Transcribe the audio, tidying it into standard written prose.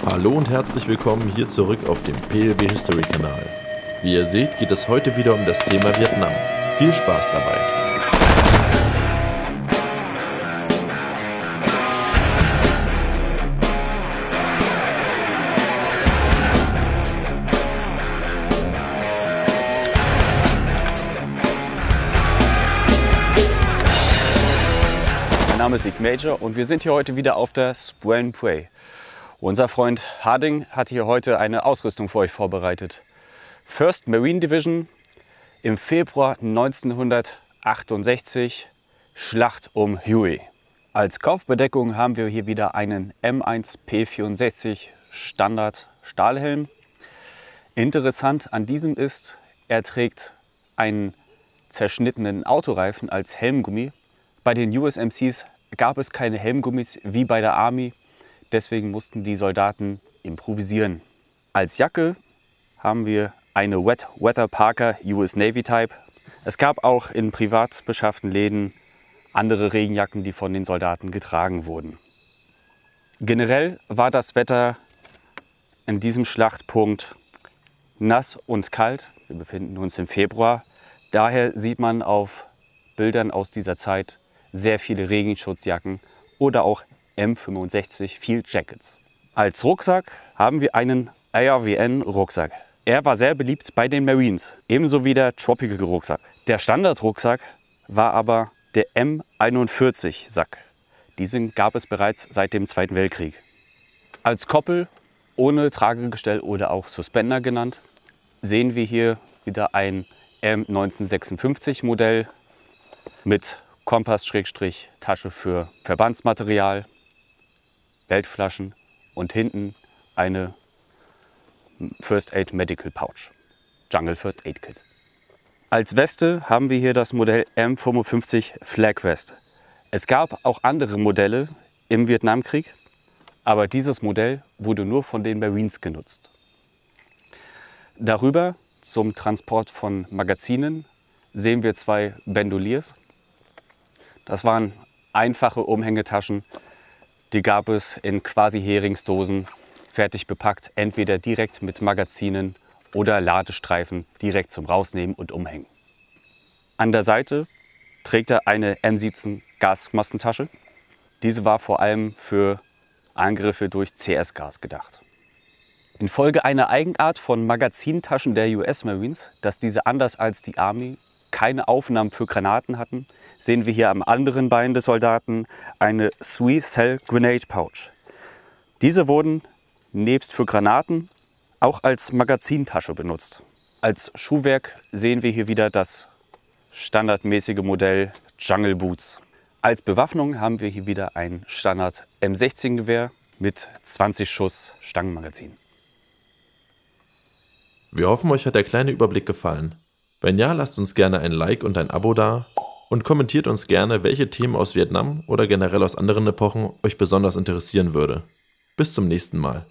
Hallo und herzlich willkommen hier zurück auf dem PLB History Kanal. Wie ihr seht, geht es heute wieder um das Thema Vietnam. Viel Spaß dabei! Mein Name ist Ig Major und wir sind hier heute wieder auf der Spuen Prey. Unser Freund Harding hat hier heute eine Ausrüstung für euch vorbereitet. 1st Marine Division im Februar 1968, Schlacht um Hue. Als Kopfbedeckung haben wir hier wieder einen M1P64 Standard Stahlhelm. Interessant an diesem ist, er trägt einen zerschnittenen Autoreifen als Helmgummi. Bei den USMCs gab es keine Helmgummis wie bei der Army. Deswegen mussten die Soldaten improvisieren. Als Jacke haben wir eine Wet Weather Parker US Navy Type. Es gab auch in privat beschafften Läden andere Regenjacken, die von den Soldaten getragen wurden. Generell war das Wetter in diesem Schlachtpunkt nass und kalt. Wir befinden uns im Februar. Daher sieht man auf Bildern aus dieser Zeit sehr viele Regenschutzjacken oder auch M65 Field Jackets. Als Rucksack haben wir einen ARVN Rucksack. Er war sehr beliebt bei den Marines, ebenso wie der Tropical Rucksack. Der Standardrucksack war aber der M41 Sack. Diesen gab es bereits seit dem Zweiten Weltkrieg. Als Koppel ohne Tragegestell oder auch Suspender genannt, sehen wir hier wieder ein M1956 Modell mit Kompass-Tasche für Verbandsmaterial, Weltflaschen und hinten eine First Aid Medical Pouch, Jungle First Aid Kit. Als Weste haben wir hier das Modell M55 Flag Vest. Es gab auch andere Modelle im Vietnamkrieg, aber dieses Modell wurde nur von den Marines genutzt. Darüber zum Transport von Magazinen sehen wir zwei Bandoliers. Das waren einfache Umhängetaschen. Die gab es in quasi Heringsdosen, fertig bepackt, entweder direkt mit Magazinen oder Ladestreifen direkt zum Rausnehmen und Umhängen. An der Seite trägt er eine M17 Gasmaskentasche. Diese war vor allem für Angriffe durch CS-Gas gedacht. Infolge einer Eigenart von Magazintaschen der US Marines, dass diese anders als die Army keine Aufnahmen für Granaten hatten, sehen wir hier am anderen Bein des Soldaten eine 3-Cell Grenade Pouch. Diese wurden nebst für Granaten auch als Magazintasche benutzt. Als Schuhwerk sehen wir hier wieder das standardmäßige Modell Jungle Boots. Als Bewaffnung haben wir hier wieder ein Standard M16 Gewehr mit 20 Schuss Stangenmagazin. Wir hoffen, euch hat der kleine Überblick gefallen. Wenn ja, lasst uns gerne ein Like und ein Abo da und kommentiert uns gerne, welche Themen aus Vietnam oder generell aus anderen Epochen euch besonders interessieren würde. Bis zum nächsten Mal.